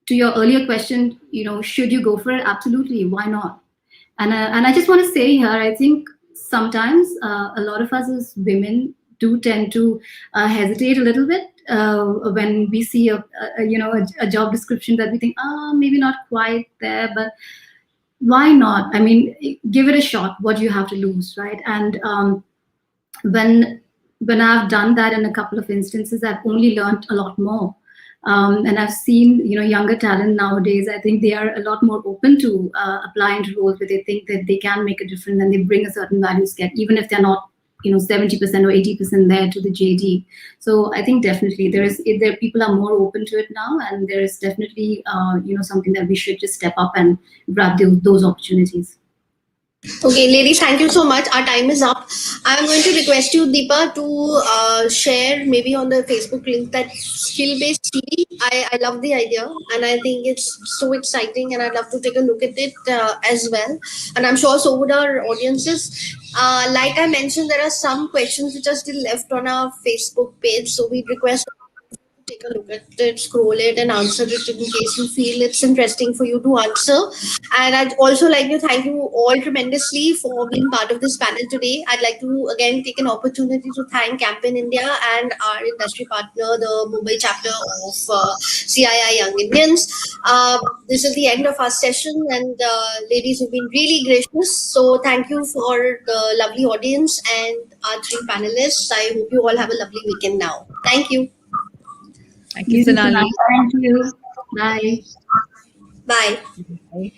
D: to your earlier question, should you go for it? Absolutely, why not? And I just want to say here, I think sometimes a lot of us as women do tend to hesitate a little bit when we see a job description that we think, maybe not quite there, but why not? I mean, give it a shot. What do you have to lose, right? And when I've done that in a couple of instances, I've only learned a lot more. And I've seen, younger talent nowadays, I think they are a lot more open to apply into roles where they think that they can make a difference and they bring a certain value set, even if they're not, 70% or 80% there to the JD. So I think definitely people are more open to it now, and there is definitely, something that we should just step up and grab those opportunities.
A: Okay, ladies, thank you so much. Our time is up. I'm going to request you, Deepa, to share maybe on the Facebook link that skill-based CV. I love the idea, and I think it's so exciting, and I'd love to take a look at it as well. And I'm sure so would our audiences. Like I mentioned, there are some questions which are still left on our Facebook page, so we'd request take a look at it, scroll it, and answer it in case you feel it's interesting for you to answer. And I'd also like to thank you all tremendously for being part of this panel today. I'd like to again take an opportunity to thank Campaign India and our industry partner, the Mumbai chapter of CII Young Indians. This is the end of our session, and ladies, you've been really gracious. So thank you for the lovely audience and our three panelists. I hope you all have a lovely weekend now. Thank you.
C: Thank you, Sonali.
D: Thank you. Bye.
A: Bye.
C: Bye.